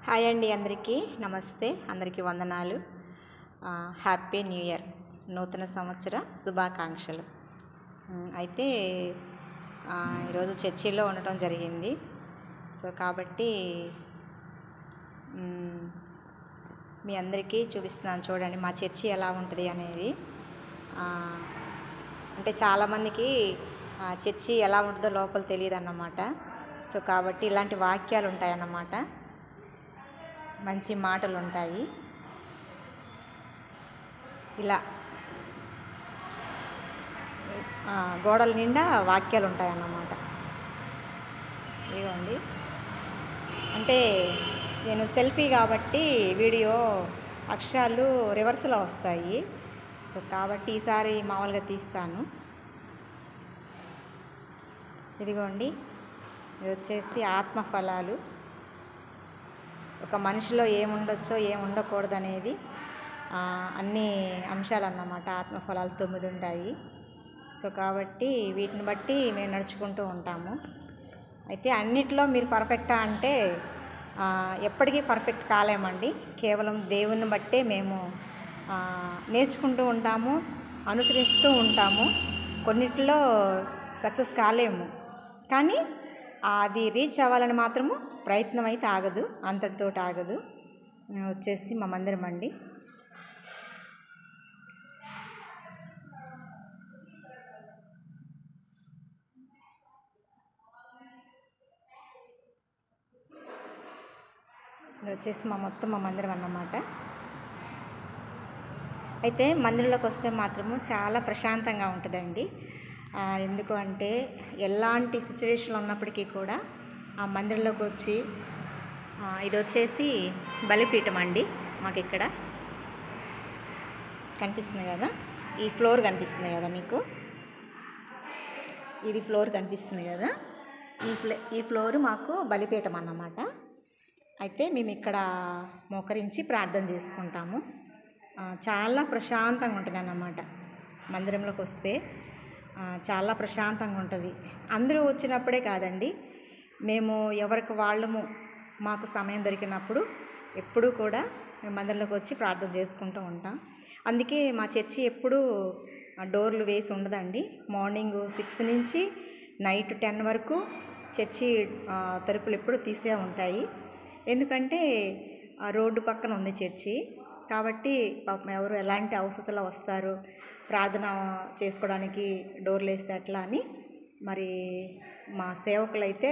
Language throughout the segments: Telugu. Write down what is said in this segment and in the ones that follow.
హాయ్ అండి, అందరికీ నమస్తే, అందరికీ వందనాలు. హ్యాపీ న్యూ ఇయర్, నూతన సంవత్సర శుభాకాంక్షలు. అయితే ఈరోజు చర్చిలో ఉండటం జరిగింది. సో కాబట్టి మీ అందరికీ చూపిస్తున్నాను, చూడండి మా చర్చి ఎలా ఉంటుంది అనేది. అంటే చాలామందికి చర్చి ఎలా ఉంటుందో లోపల తెలియదు అన్నమాట. సో కాబట్టి ఇలాంటి వాక్యాలు ఉంటాయన్నమాట, మంచి మాటలు ఉంటాయి. ఇలా గోడల నిండా వాక్యాలు ఉంటాయన్నమాట. ఇదిగోండి, అంటే నేను సెల్ఫీ కాబట్టి వీడియో అక్షరాలు రివర్స్లో వస్తాయి. సో కాబట్టి ఈసారి మామూలుగా తీస్తాను. ఇదిగోండి, ఇది వచ్చేసి ఆత్మఫలాలు. ఒక మనిషిలో ఏముండొచ్చో ఏముండకూడదు అనేది అన్ని అంశాలు అన్నమాట. ఆత్మఫలాలు 9 ఉంటాయి. సో కాబట్టి వీటిని బట్టి మేము నడుచుకుంటూ ఉంటాము. అయితే అన్నిట్లో మీరు పర్ఫెక్టా అంటే ఎప్పటికీ పర్ఫెక్ట్ కాలేమండి. కేవలం దేవుని బట్టే మేము నేర్చుకుంటూ ఉంటాము, అనుసరిస్తూ ఉంటాము. కొన్నిట్లో సక్సెస్ కాలేము, కానీ అది రీచ్ అవ్వాలని మాత్రము ప్రయత్నం అయితే ఆగదు, అంతటితో ఆగదు. వచ్చేసి మా మందిరం అండి. ఇది వచ్చేసి మా మందిరం అన్నమాట. అయితే మందిరంలోకి వస్తే మాత్రము చాలా ప్రశాంతంగా ఉంటుందండి. ఎందుకు అంటే ఎలాంటి సిచ్యువేషన్లో ఉన్నప్పటికీ కూడా ఆ మందిరంలోకి వచ్చి, ఇది వచ్చేసి బలిపీఠం అండి. మాకు ఇక్కడ కనిపిస్తుంది కదా, ఈ ఫ్లోర్ కనిపిస్తుంది కదా మీకు, ఇది ఫ్లోర్ కనిపిస్తుంది కదా, ఈ ఫ్లోర్ మాకు బలిపీఠం అన్నమాట. అయితే మేము ఇక్కడ మోకరించి ప్రార్థన చేసుకుంటాము. చాలా ప్రశాంతంగా ఉంటుంది అన్నమాట. మందిరంలోకి వస్తే చాలా ప్రశాంతంగా ఉంటుంది. అందరూ వచ్చినప్పుడే కాదండి, మేము ఎవరికి వాళ్ళము మాకు సమయం దొరికినప్పుడు ఎప్పుడూ కూడా మేము మందిరంలోకి వచ్చి ప్రార్థన చేసుకుంటూ ఉంటాం. అందుకే మా చర్చి ఎప్పుడూ డోర్లు వేసి ఉండదండి. మార్నింగ్ 6 నుంచి నైట్ 10 వరకు చర్చి తలుపులు ఎప్పుడు తీసే ఉంటాయి. ఎందుకంటే రోడ్డు పక్కన ఉంది చర్చి కాబట్టి పాపం ఎవరు ఎలాంటి అవసరతలో వస్తారు, ప్రార్థన చేసుకోవడానికి డోర్లు వేస్తే అట్లా అని మరి మా సేవకులు అయితే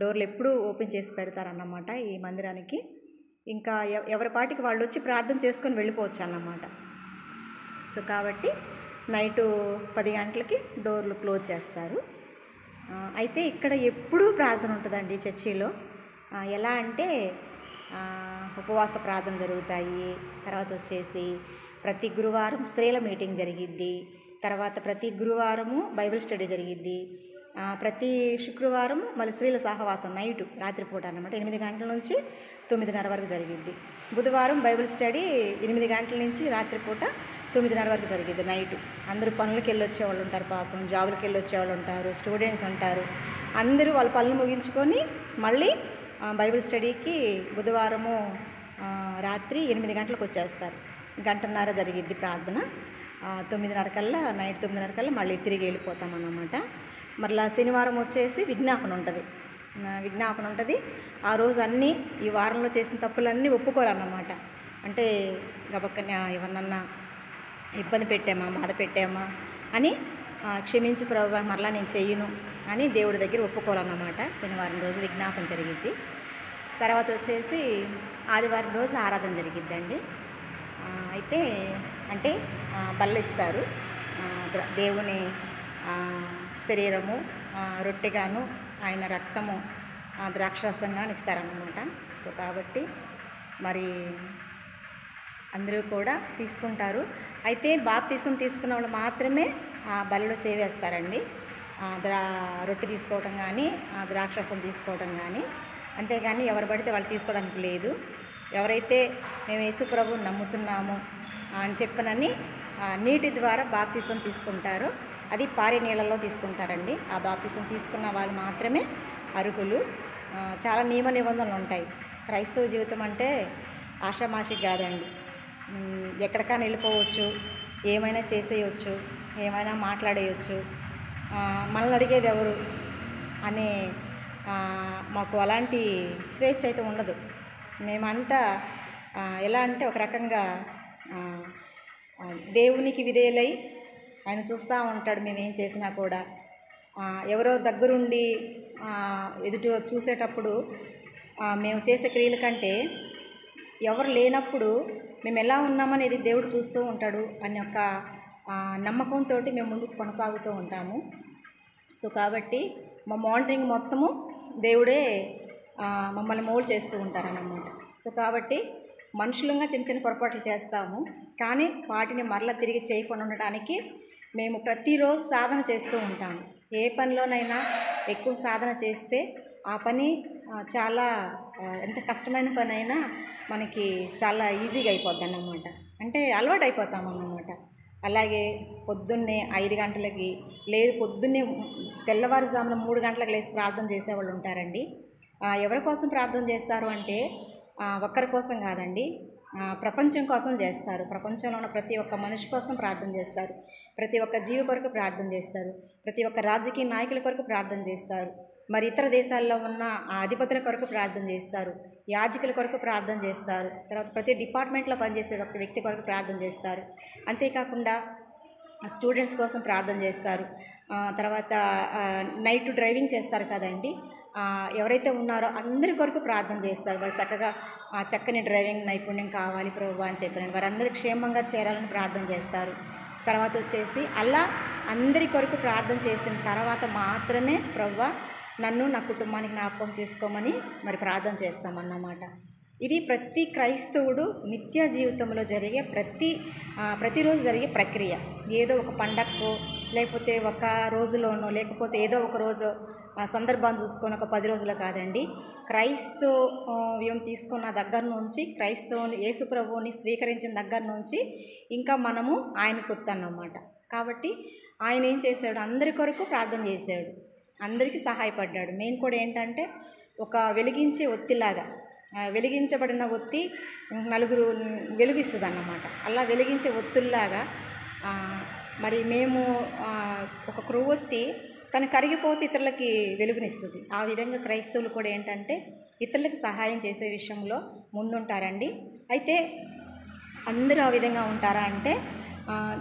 డోర్లు ఎప్పుడూ ఓపెన్ చేసి పెడతారన్నమాట ఈ మందిరానికి. ఇంకా ఎవరి పాటికి వాళ్ళు వచ్చి ప్రార్థన చేసుకొని వెళ్ళిపోవచ్చు అన్నమాట. సో కాబట్టి నైటు 10 గంటలకి డోర్లు క్లోజ్ చేస్తారు. అయితే ఇక్కడ ఎప్పుడూ ప్రార్థన ఉంటుందండి చర్చిలో. ఎలా అంటే ఉపవాస ప్రార్థన జరుగుతాయి. తర్వాత వచ్చేసి ప్రతి గురువారం స్త్రీల మీటింగ్ జరిగిద్ది. తర్వాత ప్రతి గురువారము బైబిల్ స్టడీ జరిగిద్ది. ప్రతి శుక్రవారం మళ్ళీ స్త్రీల సహవాసం నైటు, రాత్రిపూట అన్నమాట. 8 గంటల నుంచి 9:30 వరకు జరిగిద్ది. బుధవారం బైబిల్ స్టడీ 8 గంటల నుంచి రాత్రిపూట 9:30 వరకు జరిగిద్ది నైటు. అందరూ పనులకు వెళ్ళి వచ్చేవాళ్ళు ఉంటారు, పాపం జాబులకు వెళ్ళి వచ్చేవాళ్ళు ఉంటారు, స్టూడెంట్స్ ఉంటారు. అందరూ వాళ్ళ పనులు ముగించుకొని మళ్ళీ బైబిల్ స్టడీకి బుధవారము రాత్రి 8 గంటలకు వచ్చేస్తారు. 1.5 గంట జరిగిద్ది ప్రార్థన. 9:30 కల్లా, నైట్ 9:30 కల్లా మళ్ళీ తిరిగి వెళ్ళిపోతాం అన్నమాట. మరలా శనివారం వచ్చేసి విజ్ఞాపన ఉంటుంది. ఆ రోజు అన్నీ ఈ వారంలో చేసిన తప్పులన్నీ ఒప్పుకోరన్నమాట. అంటే గబక్కన ఎవరినన్నా ఇబ్బంది పెట్టామా, బాధ పెట్టామా అని క్షమించు ప్రభువా, మరలా నేను చెయ్యను అని దేవుడి దగ్గర ఒప్పుకోవాలన్నమాట. శనివారం రోజు విజ్ఞాపన జరిగిద్ది. తర్వాత వచ్చేసి ఆదివారం రోజు ఆరాధన జరిగిద్దండి. అయితే అంటే బల్లిస్తారు, దేవుని శరీరము రొట్టెగాను ఆయన రక్తము ద్రాక్షరసంగాను ఇస్తారన్నమాట. సో కాబట్టి మరి అందరూ కూడా తీసుకుంటారు. అయితే బాప్తిసం తీసుకున్న వాళ్ళు మాత్రమే ఆ బలిలో చేవేస్తారండి. రొట్టె తీసుకోవటం కానీ, ద్రాక్షరసం తీసుకోవటం కానీ. అంతేగాని ఎవరు పడితే వాళ్ళు తీసుకోవడానికి లేదు. ఎవరైతే మేము యేసు ప్రభువుని నమ్ముతున్నాము అని చెప్పనని నీటి ద్వారా బాప్తిసం తీసుకుంటారో అది పారే నీళ్ళలో తీసుకుంటారండి. ఆ బాప్తిసం తీసుకున్న వాళ్ళు మాత్రమే అర్హులు. చాలా నియమ నిబంధనలు ఉంటాయి. క్రైస్తవ జీవితం అంటే ఆషామాషి కాదండి. ఎక్కడికైనా వెళ్ళిపోవచ్చు, ఏమైనా చేసేయచ్చు, ఏమైనా మాట్లాడేయచ్చు. మనల్ని అడిగేది ఎవరు అనే మాకు అలాంటి స్వేచ్ఛ అయితే ఉండదు. మేమంతా ఎలా అంటే ఒక రకంగా దేవునికి విధేయులై ఆయన చూస్తూ ఉంటాడు మేమేం చేసినా కూడా. ఎవరో దగ్గరుండి ఎదుటి చూసేటప్పుడు మేము చేసే క్రియల కంటే ఎవరు లేనప్పుడు మేము ఎలా ఉన్నామనేది దేవుడు చూస్తూ ఉంటాడు అనే ఒక నమ్మకంతో మేము ముందుకు కొనసాగుతూ ఉంటాము. సో కాబట్టి మా మానిటరింగ్ మొత్తము దేవుడే మమ్మల్ని మోల్డ్ చేస్తూ ఉంటారన్నమాట. సో కాబట్టి మనుషులంగా చిన్న చిన్న పొరపాట్లు చేస్తాము, కానీ వాటిని మరలా తిరిగి చేయకుండా ఉండటానికి మేము ప్రతిరోజు సాధన చేస్తూ ఉంటాము. ఏ పనిలోనైనా ఎక్కువ సాధన చేస్తే ఆ పని చాలా ఎంత కష్టమైన పని అయినా మనకి చాలా ఈజీగా అయిపోద్ది అన్నమాట. అంటే అలవాటు అయిపోతాం అన్నమాట. అలాగే పొద్దున్నే 5 గంటలకి లేదు, పొద్దున్నే తెల్లవారుజామున 3 గంటలకు లేచి ప్రార్థన చేసేవాళ్ళు ఉంటారండి. ఎవరి కోసం ప్రార్థన చేస్తారు అంటే ఒక్కరి కోసం కాదండి, ప్రపంచం కోసం చేస్తారు. ప్రపంచంలో ఉన్న ప్రతి ఒక్క మనిషి కోసం ప్రార్థన చేస్తారు, ప్రతి ఒక్క జీవి కొరకు ప్రార్థన చేస్తారు, ప్రతి ఒక్క రాజకీయ నాయకుల కొరకు ప్రార్థన చేస్తారు, మరి ఇతర దేశాల్లో ఉన్న అధిపతుల కొరకు ప్రార్థన చేస్తారు, యాజకుల కొరకు ప్రార్థన చేస్తారు, తర్వాత ప్రతి డిపార్ట్మెంట్లో పనిచేసే ఒక వ్యక్తి కొరకు ప్రార్థన చేస్తారు. అంతేకాకుండా స్టూడెంట్స్ కోసం ప్రార్థన చేస్తారు. తర్వాత నైట్ డ్రైవింగ్ చేస్తారు కదండి, ఎవరైతే ఉన్నారో అందరి కొరకు ప్రార్థన చేస్తారు. వాళ్ళు చక్కగా చక్కని డ్రైవింగ్ నైపుణ్యం కావాలి ప్రభువా అని చెప్పారండి. వారందరూ క్షేమంగా చేరాలని ప్రార్థన చేస్తారు. తర్వాత వచ్చేసి అలా అందరి కొరకు ప్రార్థన చేసిన తర్వాత మాత్రమే ప్రభువా నన్ను నా కుటుంబానికి జ్ఞాపకం చేసుకోమని మరి ప్రార్థన చేస్తామన్నమాట. ఇది ప్రతి క్రైస్తవుడు నిత్య జీవితంలో జరిగే ప్రతిరోజు జరిగే ప్రక్రియ. ఏదో ఒక పండగకో లేకపోతే ఒక రోజులోనో లేకపోతే ఏదో ఒక రోజు సందర్భాన్ని చూసుకొని ఒక 10 రోజులు కాదండి. క్రైస్తవ్యం తీసుకున్న దగ్గర నుంచి, క్రైస్తవుని యేసు ప్రభువుని స్వీకరించిన దగ్గర నుంచి ఇంకా మనము ఆయన సొత్తు అన్నమాట. కాబట్టి ఆయన ఏం చేశాడు, అందరి కొరకు ప్రార్థన చేశాడు, అందరికీ సహాయపడ్డాడు. మెయిన్ కూడా ఏంటంటే ఒక వెలిగించే ఒత్తిలాగా, వెలిగించబడిన ఒత్తి నలుగురు వెలిగిస్తుంది అన్నమాట. అలా వెలిగించే ఒత్తుల్లాగా మరి మేము ఒక క్రొవ్వొత్తి తను కరిగిపోతే ఇతరులకి వెలుగునిస్తుంది. ఆ విధంగా క్రైస్తవులు కూడా ఏంటంటే ఇతరులకు సహాయం చేసే విషయంలో ముందుంటారండి. అయితే అందరూ ఆ విధంగా ఉంటారా అంటే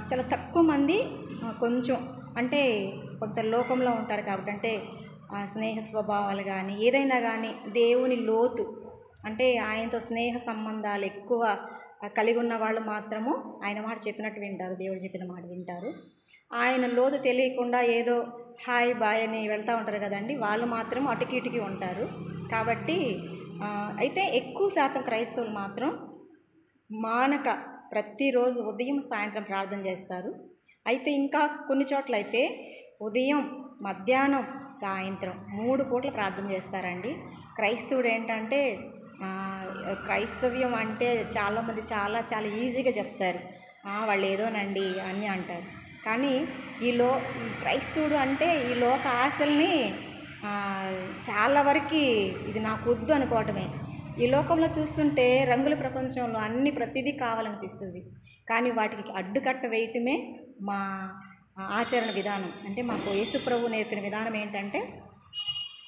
చాలా తక్కువ మంది కొంచెం అంటే కొంత లోకంలో ఉంటారు కాబట్టి, అంటే స్నేహ స్వభావాలు కానీ ఏదైనా కానీ దేవుని లోతు అంటే ఆయనతో స్నేహ సంబంధాలు ఎక్కువ కలిగి ఉన్న వాళ్ళు మాత్రము ఆయన మాట చెప్పినట్టు వింటారు, దేవుడు చెప్పిన మాట వింటారు. ఆయన లోతు తెలియకుండా ఏదో హాయ్ బాయ్ అని వెళ్తూ ఉంటారు కదండి, వాళ్ళు మాత్రం అటుకి ఇటుకి ఉంటారు. కాబట్టి అయితే ఎక్కువ శాతం క్రైస్తవులు మాత్రం మానక ప్రతిరోజు ఉదయం సాయంత్రం ప్రార్థన చేస్తారు. అయితే ఇంకా కొన్ని చోట్ల అయితే ఉదయం మధ్యాహ్నం సాయంత్రం 3 పూటలు ప్రార్థన చేస్తారండి. క్రైస్తవుడు ఏంటంటే క్రైస్తవ్యం అంటే చాలామంది చాలా చాలా ఈజీగా చెప్తారు, వాళ్ళు ఏదోనండి అని అంటారు. కానీ క్రైస్తవుడు అంటే ఈ లోక ఆశల్ని చాలా వరకు ఇది నాకు వద్దు అనుకోవటమే. ఈ లోకంలో చూస్తుంటే రంగుల ప్రపంచంలో ప్రతిదీ కావాలనిపిస్తుంది, కానీ వాటికి అడ్డుకట్ట వేయటమే మా ఆచరణ విధానం. అంటే మాకు యేసు ప్రభువు నేర్పిన విధానం ఏంటంటే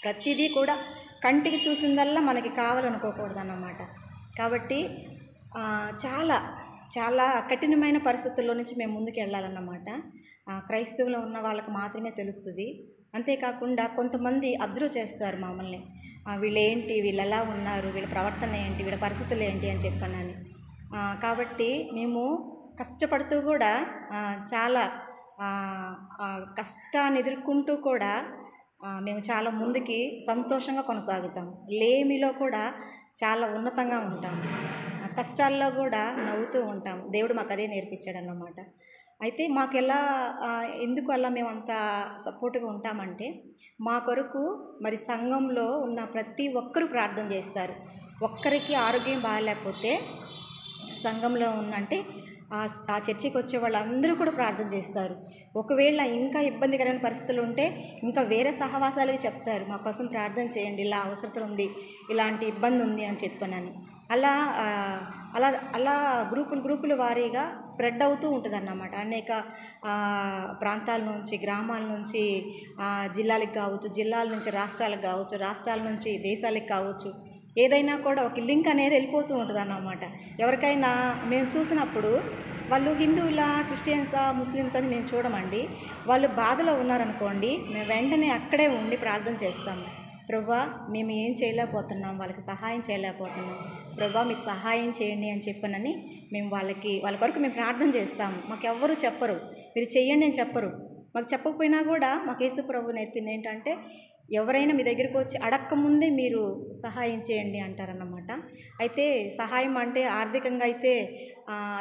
ప్రతిదీ కూడా కంటికి చూసిందల్లా మనకి కావాలనుకోకూడదు అన్నమాట. కాబట్టి చాలా చాలా కఠినమైన పరిస్థితుల్లో నుంచి మేము ముందుకు వెళ్ళాలన్నమాట. క్రైస్తవులో ఉన్న వాళ్ళకి మాత్రమే తెలుస్తుంది. అంతేకాకుండా కొంతమంది అబ్జర్వ్ చేస్తారు మమ్మల్ని, వీళ్ళు ఎలా ఉన్నారు, వీళ్ళ ప్రవర్తన ఏంటి, వీళ్ళ పరిస్థితులు ఏంటి అని చెప్పానని. కాబట్టి మేము కష్టపడుతూ కూడా చాలా కష్టాన్ని ఎదుర్కొంటూ కూడా మేము చాలా ముందుకి సంతోషంగా కొనసాగుతాం. లేమిలో కూడా చాలా ఉన్నతంగా ఉంటాం, కష్టాల్లో కూడా నవ్వుతూ ఉంటాం. దేవుడు మాకు అదే నేర్పించాడు అన్నమాట. అయితే మాకు ఎందుకు అలా మేము అంత సపోర్ట్గా ఉంటామంటే మా కొరకు మరి సంఘంలో ఉన్న ప్రతి ఒక్కరూ ప్రార్థన చేస్తారు. ఒక్కరికి ఆరోగ్యం బాగాలేకపోతే సంఘంలో అంటే ఆ చర్చికి వచ్చే వాళ్ళందరూ కూడా ప్రార్థన చేస్తారు. ఒకవేళ ఇంకా ఇబ్బందికరమైన పరిస్థితులు ఉంటే ఇంకా వేరే సహవాసాలకి చెప్తారు, మా కోసం ప్రార్థన చేయండి, ఇలా అవసరం ఉంది, ఇలాంటి ఇబ్బంది ఉంది అని చెప్పానని. అలా అలా అలా గ్రూపుల వారీగా స్ప్రెడ్ అవుతూ ఉంటుంది అన్నమాట. అనేక ప్రాంతాల నుంచి, గ్రామాల నుంచి జిల్లాలకు కావచ్చు, జిల్లాల నుంచి రాష్ట్రాలకు కావచ్చు, రాష్ట్రాల నుంచి దేశాలకు కావచ్చు, ఏదైనా కూడా ఒక లింక్ అనేది వెళ్ళిపోతూ ఉంటుంది అన్నమాట. ఎవరికైనా మేము చూసినప్పుడు వాళ్ళు హిందువులా, క్రిస్టియన్సా, ముస్లిమ్స్ అని మేము చూడమండి. వాళ్ళు బాధలో ఉన్నారనుకోండి, మేము వెంటనే అక్కడే ఉండి ప్రార్థన చేస్తాము. ప్రభువా, మేము ఏం చేయలేకపోతున్నాం, వాళ్ళకి సహాయం చేయలేకపోతున్నాం, ప్రభువా మీకు సహాయం చేయండి అని చెప్పనని మేము వాళ్ళ కొరకు మేము ప్రార్థన చేస్తాము. మాకు ఎవ్వరూ చెప్పరు, మీరు చెయ్యండి అని చెప్పరు. మాకు చెప్పకపోయినా కూడా మాకు యేసు ప్రభు నేర్పింది ఏంటంటే, ఎవరైనా మీ దగ్గరికి వచ్చి అడక్కముందే మీరు సహాయం చేయండి అంటారన్నమాట. అయితే సహాయం అంటే ఆర్థికంగా అయితే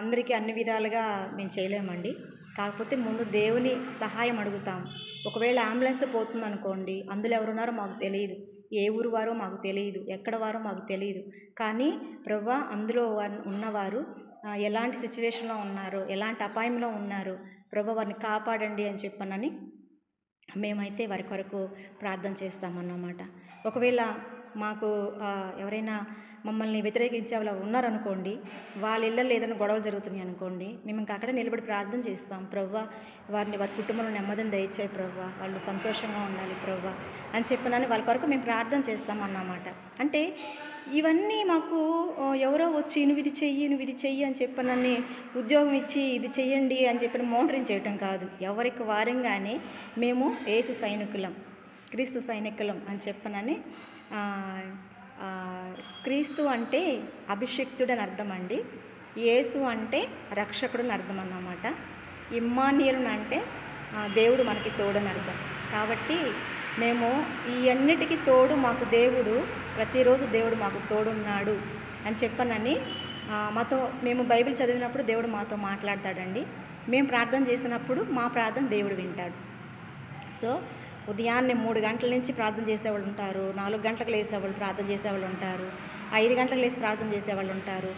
అందరికీ అన్ని విధాలుగా మేము చేయలేమండి. కాకపోతే ముందు దేవుని సహాయం అడుగుతాం. ఒకవేళ అంబులెన్స్ పోతుందనుకోండి, అందులో ఎవరున్నారో మాకు తెలియదు, ఏ ఊరు వారో మాకు తెలియదు, ఎక్కడ వారో మాకు తెలియదు. కానీ ప్రభువా, అందులో ఉన్నవారు ఎలాంటి సిచ్యువేషన్లో ఉన్నారు, ఎలాంటి అపాయంలో ఉన్నారు, ప్రభువా వారిని కాపాడండి అని చెప్పనని మేమైతే వారి కొరకు ప్రార్థన చేస్తామన్నమాట. ఒకవేళ మాకు ఎవరైనా మమ్మల్ని వ్యతిరేకించే వాళ్ళు ఉన్నారనుకోండి, వాళ్ళ ఇళ్ళల్లో ఏదైనా గొడవలు జరుగుతున్నాయి అనుకోండి, మేము ఇంకా అక్కడే నిలబడి ప్రార్థన చేస్తాం. ప్రభువా, వారి కుటుంబంలో నెమ్మదిని దయచేయి ప్రభువా, వాళ్ళు సంతోషంగా ఉండాలి ప్రభువా అని చెప్పినని వాళ్ళ కొరకు మేము ప్రార్థన చేస్తామన్నమాట. అంటే ఇవన్నీ మాకు ఎవరో వచ్చి నువ్వు ఇది చెయ్యి అని చెప్పనని ఉద్యోగం ఇచ్చి ఇది చెయ్యండి అని చెప్పిన మోటరింగ్ చేయటం కాదు. ఎవరికి వారంగానే మేము యేసు సైనికులం, క్రీస్తు సైనికులం అని చెప్పనని. క్రీస్తు అంటే అభిషిక్తుడు అని అర్థం అండి. యేసు అంటే రక్షకుడు అని అర్థం అన్నమాట. ఇమ్మానుయేలు అంటే దేవుడు మనకి తోడని అర్థం. కాబట్టి మేము ఈ అన్నిటికీ తోడు మాకు దేవుడు, ప్రతిరోజు దేవుడు మాకు తోడున్నాడు అని చెప్పనని మాతో మేము బైబిల్ చదివినప్పుడు దేవుడు మాతో మాట్లాడతాడండి. మేము ప్రార్థన చేసినప్పుడు మా ప్రార్థన దేవుడు వింటాడు. సో ఉదయాన్నే 3 గంటల నుంచి ప్రార్థన చేసేవాళ్ళు ఉంటారు, 4 గంటలకు లేసేవాళ్ళు ప్రార్థన చేసేవాళ్ళు ఉంటారు, 5 గంటలకు లేచి ప్రార్థన చేసేవాళ్ళు ఉంటారు.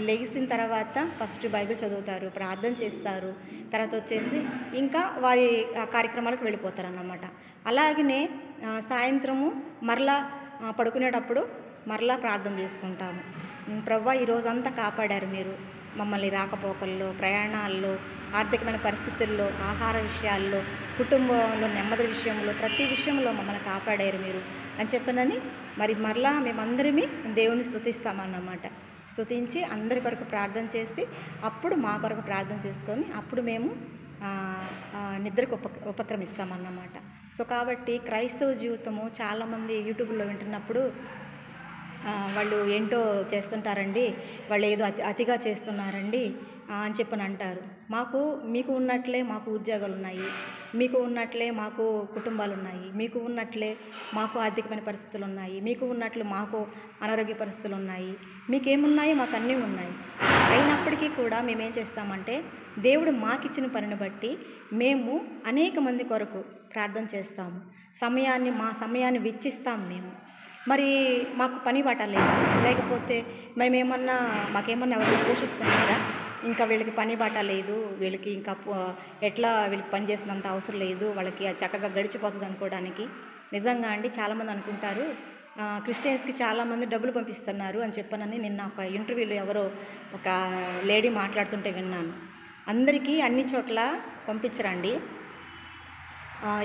లెగిసిన తర్వాత ఫస్ట్ బైబిల్ చదువుతారు, ప్రార్థన చేస్తారు, తర్వాత వచ్చేసి ఇంకా వారి కార్యక్రమాలకు వెళ్ళిపోతారు అన్నమాట. అలాగనే సాయంత్రము మరలా పడుకునేటప్పుడు మరలా ప్రార్థన చేసుకుంటాము. ప్రభువా, ఈరోజంతా కాపాడారు మీరు మమ్మల్ని, రాకపోకల్లో, ప్రయాణాల్లో, ఆర్థికమైన పరిస్థితుల్లో, ఆహార విషయాల్లో, కుటుంబంలో నెమ్మది విషయంలో, ప్రతి విషయంలో మమ్మల్ని కాపాడారు మీరు అని చెప్పనని మరి మరలా మేమందరమే దేవుని స్తుతిస్తామన్నమాట. స్తుతించి అందరి కొరకు ప్రార్థన చేసి అప్పుడు మా కొరకు ప్రార్థన చేసుకొని అప్పుడు మేము నిద్రకు ఉపక్రమిస్తామన్నమాట. సో కాబట్టి క్రైస్తవ జీవితము చాలామంది యూట్యూబ్లో వింటున్నప్పుడు వాళ్ళు ఏంటో చేస్తుంటారండి, వాళ్ళు ఏదో అతిగా చేస్తున్నారండి అని చెప్పని అంటారు. మీకు ఉన్నట్లే మాకు ఉద్యోగాలు ఉన్నాయి, మీకు ఉన్నట్లే మాకు కుటుంబాలు ఉన్నాయి, మీకు ఉన్నట్లే మాకు ఆర్థికమైన పరిస్థితులు ఉన్నాయి, మీకు ఉన్నట్లు మాకు అనారోగ్య పరిస్థితులు ఉన్నాయి, మీకేమున్నాయో మాకు అన్నీ ఉన్నాయి. అయినప్పటికీ కూడా మేమేం చేస్తామంటే దేవుడు మాకిచ్చిన పనిని బట్టి మేము అనేక మంది కొరకు ప్రార్థన చేస్తాము. మా సమయాన్ని వెచ్చిస్తాం మేము. మరి మాకు పని బాటలేదా, లేకపోతే మాకేమన్నా ఎవరు పోషిస్తున్నారా, ఇంకా వీళ్ళకి పని బాట లేదు, వీళ్ళకి ఇంకా ఎట్లా వీళ్ళకి పని చేసినంత అవసరం లేదు, వాళ్ళకి చక్కగా గడిచిపోతుంది అనుకోవడానికి. నిజంగా అండి, చాలామంది అనుకుంటారు క్రిస్టియన్స్కి చాలామంది డబ్బులు పంపిస్తున్నారు అని చెప్పనని నిన్న ఒక ఇంటర్వ్యూలో ఎవరో ఒక లేడీ మాట్లాడుతుంటే విన్నాను. అందరికీ అన్ని చోట్ల పంపించరండి.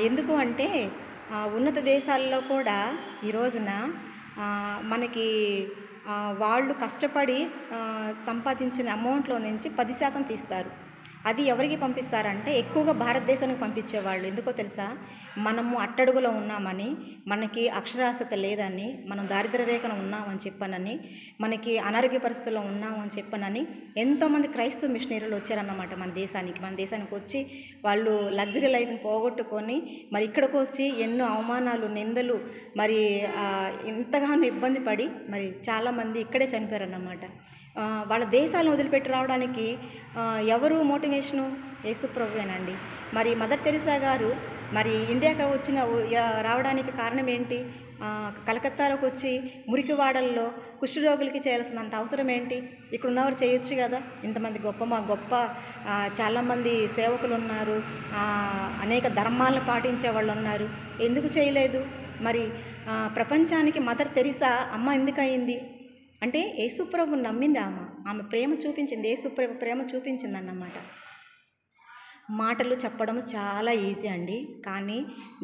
ఎందుకు అంటే ఉన్నత దేశాల్లో కూడా ఈ రోజున మనకి వాళ్ళు కష్టపడి సంపాదించిన అమౌంట్లో నుంచి 10% తీస్తారు. అది ఎవరికి పంపిస్తారంటే ఎక్కువగా భారతదేశానికి పంపించేవాళ్ళు. ఎందుకో తెలుసా, మనము అట్టడుగులో ఉన్నామని, మనకి అక్షరాస్యత లేదని, మనం దారిద్ర్య రేఖను ఉన్నామని చెప్పనని, మనకి అనారోగ్య పరిస్థితుల్లో ఉన్నామని చెప్పనని ఎంతోమంది క్రైస్తవ మిషనరీలు వచ్చారన్నమాట మన దేశానికి వచ్చి వాళ్ళు లగ్జరీ లైఫ్ని పోగొట్టుకొని మరి ఇక్కడికి వచ్చి ఎన్నో అవమానాలు, నిందలు, మరి ఎంతగానో ఇబ్బంది పడి మరి చాలామంది ఇక్కడే చనిపోయారన్నమాట. వాళ్ళ దేశాలను వదిలిపెట్టి రావడానికి ఎవరు మోటివేషను? యేసు ప్రభువేనండి. మరి మదర్ తెరిసా గారు మరి ఇండియాకి రావడానికి కారణం ఏంటి? కలకత్తాలోకి వచ్చి మురికివాడల్లో కుష్ఠరోగులకి చేయాల్సినంత అవసరం ఏంటి? ఇక్కడ ఉన్నవారు చేయొచ్చు కదా. ఇంతమంది గొప్ప చాలామంది సేవకులు ఉన్నారు, అనేక ధర్మాలను పాటించే వాళ్ళు ఉన్నారు, ఎందుకు చేయలేదు? మరి ప్రపంచానికి మదర్ తెరిసా అమ్మ ఎందుకు అయింది అంటే యేసుప్రభు నమ్మింది. ఆమె ప్రేమ చూపించింది, యేసుప్రభు ప్రేమ చూపించిందన్నమాట. మాటలు చెప్పడం చాలా ఈజీ అండి, కానీ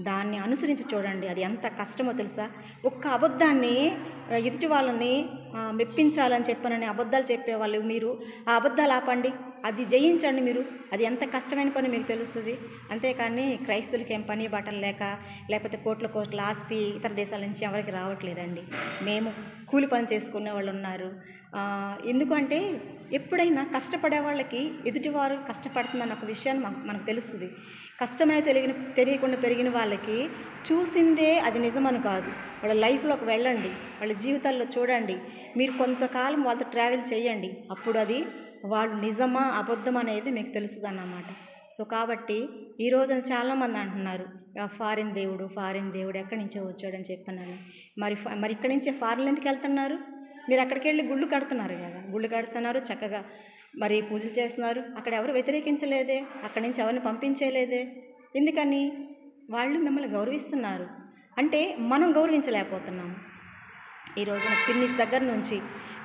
దాన్ని అనుసరించి చూడండి అది ఎంత కష్టమో తెలుసా. ఒక్క అబద్ధాన్ని ఎదుటి వాళ్ళని మెప్పించాలని చెప్పనని అబద్ధాలు చెప్పేవాళ్ళు మీరు ఆ అబద్ధాలు ఆపండి, అది జయించండి మీరు. అది ఎంత కష్టమైన పని మీకు తెలుస్తుంది. అంతేకాని క్రైస్తవులకి ఏం పని బట్టలు లేకపోతే కోట్ల ఆస్తి ఇతర దేశాల నుంచి ఎవరికి రావట్లేదండి. మేము కూలి పని చేసుకునే వాళ్ళు ఉన్నారు. ఎందుకంటే ఎప్పుడైనా కష్టపడే వాళ్ళకి ఎదుటివారు కష్టపడుతుందన్న ఒక విషయాన్ని మనకు తెలుస్తుంది. కష్టమనే తెలియకుండా పెరిగిన వాళ్ళకి చూసిందే అది నిజమని కాదు. వాళ్ళ లైఫ్లోకి వెళ్ళండి, వాళ్ళ జీవితాల్లో చూడండి, మీరు కొంతకాలం వాళ్ళతో ట్రావెల్ చేయండి, అప్పుడు అది వాళ్ళు నిజమా అబద్ధం అనేది మీకు తెలుస్తుంది అన్నమాట. సో కాబట్టి ఈ రోజున చాలామంది అంటున్నారు ఫారిన్ దేవుడు ఎక్కడి నుంచో వచ్చాడని చెప్పానని. మరి ఇక్కడి నుంచే ఫారిన్ ఎందుకు వెళ్తున్నారు? మీరు అక్కడికి వెళ్ళి గుళ్ళు కడుతున్నారు కదా, గుళ్ళు కడుతున్నారు, చక్కగా మరి పూజలు చేస్తున్నారు, అక్కడ ఎవరు వ్యతిరేకించలేదే, అక్కడి నుంచి ఎవరిని పంపించేలేదే. ఎందుకని? వాళ్ళు మిమ్మల్ని గౌరవిస్తున్నారు అంటే మనం గౌరవించలేకపోతున్నాము. ఈ రోజున పిన్నిస్ దగ్గర నుంచి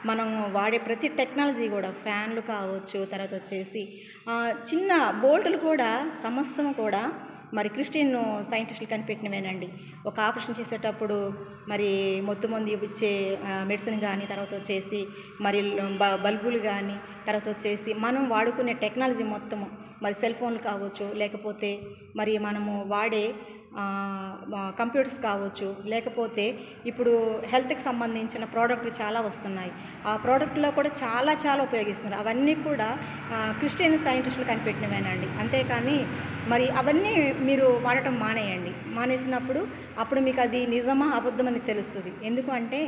మనం వాడే ప్రతి టెక్నాలజీ కూడా, ఫ్యాన్లు కావచ్చు, తర్వాత వచ్చేసి చిన్న బోల్టులు కూడా, సమస్తము కూడా మరి క్రిస్టియన్ సైంటిస్టులు కనిపెట్టినవేనండి. ఒక ఆపరేషన్ చేసేటప్పుడు మరి మొత్తుమంది ఇచ్చే మెడిసిన్ కానీ, తర్వాత వచ్చేసి మరి బల్బులు కానీ, తర్వాత వచ్చేసి మనం వాడుకునే టెక్నాలజీ మొత్తము, మరి సెల్ ఫోన్లు కావచ్చు, లేకపోతే మరి మనము వాడే కంప్యూటర్స్ కావచ్చు, లేకపోతే ఇప్పుడు హెల్త్కి సంబంధించిన ప్రోడక్ట్లు చాలా వస్తున్నాయి. ఆ ప్రోడక్ట్లో కూడా చాలా ఉపయోగిస్తున్నారు. అవన్నీ కూడా క్రిస్టియన్ సైంటిస్టులు కనిపెట్టినవేనండి. అంతేకాని మరి అవన్నీ మీరు వాడటం మానేయండి. మానేసినప్పుడు అప్పుడు మీకు అది నిజమా అబద్ధమని తెలుస్తుంది. ఎందుకు అంటే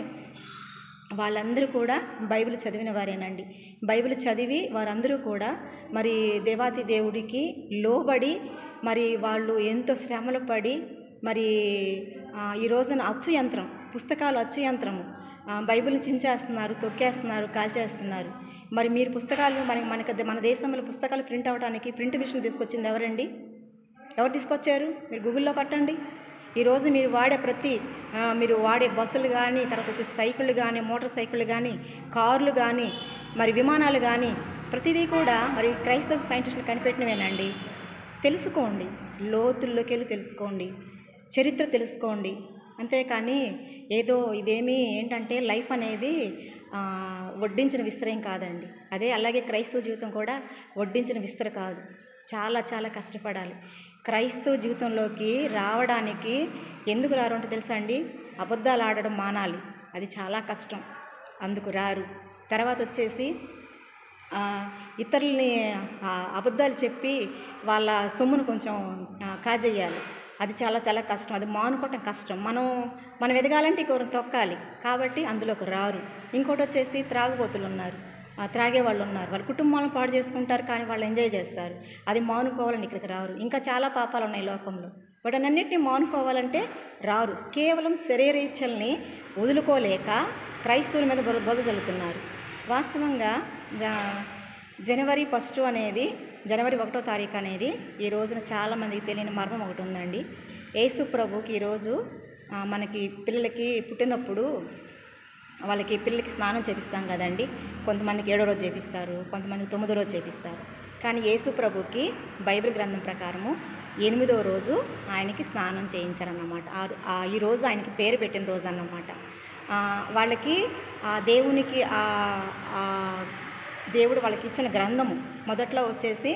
వాళ్ళందరూ కూడా బైబిల్ చదివిన వారేనండి. బైబిల్ చదివి వారందరూ కూడా మరి దేవాతి దేవుడికి లోబడి మరి వాళ్ళు ఎంతో శ్రమలు పడి మరి ఈ రోజున పుస్తకాలు అచ్చు యంత్రము బైబిల్ని చించేస్తున్నారు, తొక్కేస్తున్నారు, కాల్చేస్తున్నారు. మరి మీరు పుస్తకాలు మన దేశంలో పుస్తకాలు ప్రింట్ అవ్వడానికి ప్రింట్ మిషన్ తీసుకొచ్చింది ఎవరండి? ఎవరు తీసుకొచ్చారు? మీరు గూగుల్లో కొట్టండి. ఈరోజు మీరు వాడే బస్సులు కానీ, తర్వాత వచ్చేసి సైకిళ్ళు కానీ, మోటార్ సైకిళ్ళు కానీ, కార్లు కానీ, మరి విమానాలు కానీ, ప్రతిదీ కూడా మరి క్రైస్తవ సైంటిస్టులు కనిపెట్టినవేనండి. తెలుసుకోండి, లోతుల్లోకి వెళ్ళి తెలుసుకోండి, చరిత్ర తెలుసుకోండి. అంతేకాని ఏదో ఇదేమీ ఏంటంటే లైఫ్ అనేది వడ్డించిన విస్తరేం కాదండి. అలాగే క్రైస్తవ జీవితం కూడా వడ్డించిన విస్తర కాదు. చాలా కష్టపడాలి. క్రైస్తవ జీవితంలోకి రావడానికి ఎందుకు రారు అంటే తెలుసా అండి? అబద్ధాలు ఆడడం మానాలి, అది చాలా కష్టం, అందుకు రారు. తర్వాత వచ్చేసి ఇతరుల్ని అబద్ధాలు చెప్పి వాళ్ళ సొమ్మును కొంచెం కాజేయాలి, అది చాలా కష్టం, అది మానుకోవటం కష్టం. మనం ఎదగాలంటే ఇంకొకరు తొక్కాలి, కాబట్టి అందులోకి రారు. ఇంకోటి వచ్చేసి త్రాగుబోతులు ఉన్నారు, త్రాగే వాళ్ళు ఉన్నారు, వాళ్ళ కుటుంబాలను పాడు చేసుకుంటారు, కానీ వాళ్ళు ఎంజాయ్ చేస్తారు, అది మానుకోవాలని ఇక్కడికి రారు. ఇంకా చాలా పాపాలు ఉన్నాయి లోకంలో, వాటన్నిటిని మానుకోవాలంటే రారు. కేవలం శరీరేచ్ఛల్ని వదులుకోలేక క్రైస్తవుల మీద బొద జల్లుతున్నారు. వాస్తవంగా జనవరి 1 అనేది, జనవరి 1వ తారీఖు అనేది ఈ రోజున చాలామందికి తెలియని మర్మం ఒకటి ఉందండి. యేసు ప్రభుకి ఈరోజు మనకి పిల్లలకి పుట్టినప్పుడు వాళ్ళకి పిల్లలకి స్నానం చేపిస్తాం కదండి. కొంతమందికి 7వ రోజు చేపిస్తారు, కొంతమందికి 9వ రోజు చేపిస్తారు. కానీ యేసు ప్రభుకి బైబిల్ గ్రంథం ప్రకారము 8వ రోజు ఆయనకి స్నానం చేయించారన్నమాట. ఈ రోజు ఆయనకి పేరు పెట్టిన రోజు అన్నమాట. వాళ్ళకి దేవునికి దేవుడు వాళ్ళకి ఇచ్చిన గ్రంథము మొదట్లో వచ్చేసి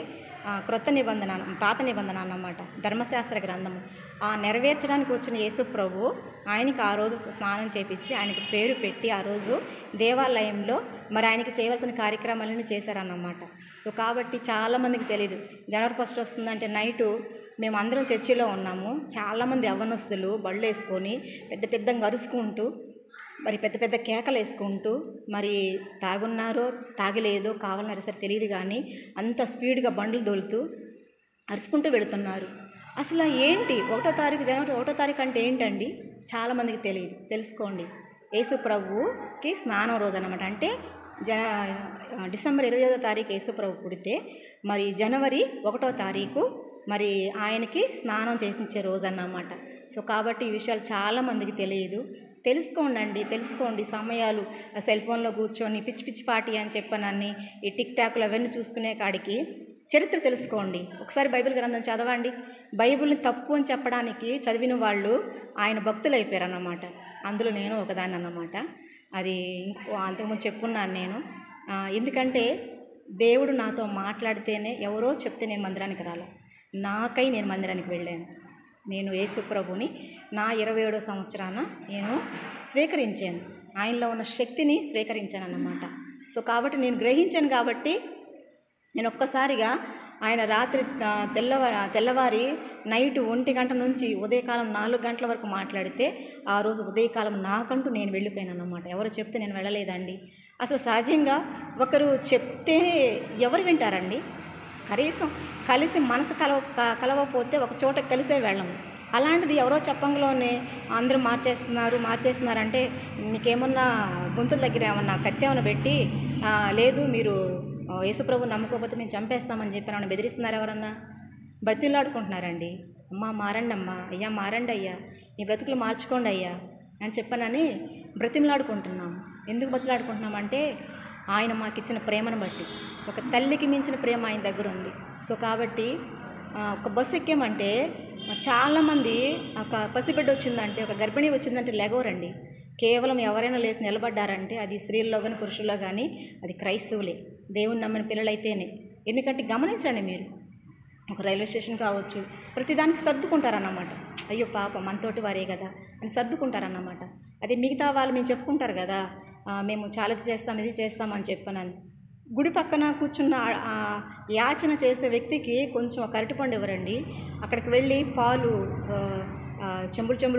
క్రొత్త నిబంధన, పాత నిబంధన అన్నమాట, ధర్మశాస్త్ర గ్రంథము. నెరవేర్చడానికి వచ్చిన యేసు ప్రభు ఆయనకి ఆ రోజు స్నానం చేపించి ఆయనకి పేరు పెట్టి ఆ రోజు దేవాలయంలో మరి ఆయనకి చేయవలసిన కార్యక్రమాలన్నీ చేశారన్నమాట. సో కాబట్టి చాలామందికి తెలియదు. జనవరి 1 వస్తుందంటే నైటు మేము అందరం చర్చిలో ఉన్నాము, చాలామంది యవ్వనస్తులు బళ్ళు వేసుకొని పెద్దగా అరుచుకుంటూ మరి పెద్ద కేకలు వేసుకుంటూ మరి తాగున్నారో తాగలేదో కావాలన్నారో సరే తెలియదు, కానీ అంత స్పీడ్గా బండ్లు దోలుతూ అరుచుకుంటూ వెళుతున్నారు. అసలు ఏంటి 1వ తారీఖు, జనవరి 1వ తారీఖు అంటే ఏంటండి? చాలామందికి తెలియదు, తెలుసుకోండి. యేసు ప్రభువుకి స్నానం రోజు అన్నమాట. అంటే డిసెంబర్ 25వ తారీఖు యేసు ప్రభు పుడితే మరి జనవరి 1వ తారీఖు మరి ఆయనకి స్నానం చేసించే రోజు అన్నమాట. సో కాబట్టి ఈ విషయాలు చాలామందికి తెలియదు. తెలుసుకోండి. సమయాలు సెల్ ఫోన్లో కూర్చొని పిచ్చి పిచ్చి పార్టీ అని చెప్పనని ఈ టిక్ టాక్లు అవన్నీ చూసుకునే కాడికి చరిత్ర తెలుసుకోండి. ఒకసారి బైబిల్ గ్రంథం చదవండి. బైబిల్ని తప్పు అని చెప్పడానికి చదివిన వాళ్ళు ఆయన భక్తులు అయిపోయారు అన్నమాట. అందులో నేను ఒకదాన్ని అన్నమాట. అది అంతకుముందు చెప్పుకున్నాను నేను. ఎందుకంటే దేవుడు నాతో మాట్లాడితేనే, ఎవరో చెప్తే నేను మందిరానికి రాలా. నాకై నేను మందిరానికి వెళ్ళాను. నేను యేసు ప్రభుని నా 27వ సంవత్సరాన నేను స్వీకరించాను. ఆయనలో ఉన్న శక్తిని స్వీకరించాను అన్నమాట. సో కాబట్టి నేను గ్రహించాను. కాబట్టి నేను ఒక్కసారిగా ఆయన రాత్రి తెల్లవారి నైట్ 1 గంట నుంచి ఉదయకాలం 4 గంటల వరకు మాట్లాడితే ఆ రోజు ఉదయకాలం నాకంటూ నేను వెళ్ళిపోయాను అన్నమాట. ఎవరు చెప్తే నేను వెళ్ళలేదండి. అసలు సహజంగా ఒకరు చెప్తే ఎవరు వింటారండి? కనీసం కలిసి మనసు కలవకపోతే ఒక చోట కలిసే వెళ్ళము. అలాంటిది ఎవరో చెప్పంలోనే అందరూ మార్చేస్తున్నారంటే మీకేమన్నా గొంతుల దగ్గర ఏమన్నా కత్తి ఏమన్నా పెట్టి లేదు మీరు యేసుప్రభు నమ్ముకోకపోతే మేము చంపేస్తామని చెప్పి ఏమన్నా బెదిరిస్తున్నారు? ఎవరన్నా బతిలాడుకుంటున్నారండి. అమ్మ మారండి, అమ్మా అయ్యా మారండి, అయ్యా మీ బ్రతుకులు మార్చుకోండి అయ్యా అని చెప్పనని బ్రతిమలాడుకుంటున్నాము. ఎందుకు బ్రతిలాడుకుంటున్నామంటే ఆయన మాకు ఇచ్చిన ప్రేమను బట్టి. ఒక తల్లికి మించిన ప్రేమ ఆయన దగ్గర ఉంది. సో కాబట్టి ఒక బస్సు ఎక్కామంటే చాలామంది ఒక పసిబిడ్డ వచ్చిందంటే, ఒక గర్భిణీ వచ్చిందంటే లెగవరండి. కేవలం ఎవరైనా లేచి నిలబడ్డారంటే అది స్త్రీల్లో కానీ పురుషుల్లో కానీ అది క్రైస్తవులే, దేవుని నమ్మిన పిల్లలైతేనే. ఎందుకంటే గమనించండి మీరు, ఒక రైల్వే స్టేషన్ కావచ్చు, ప్రతిదానికి సర్దుకుంటారన్నమాట. అయ్యో పాప మనతోటి వారే కదా అని సర్దుకుంటారన్నమాట. అదే మిగతా వాళ్ళు మేము చెప్పుకుంటారు కదా, మేము చాలా ఇది చేస్తామని చెప్పానని. గుడి పక్కన కూర్చున్న యాచన చేసే వ్యక్తికి కొంచెం ఒక అరటిపండు ఇవ్వరండి. అక్కడికి వెళ్ళి పాలు చెంబులు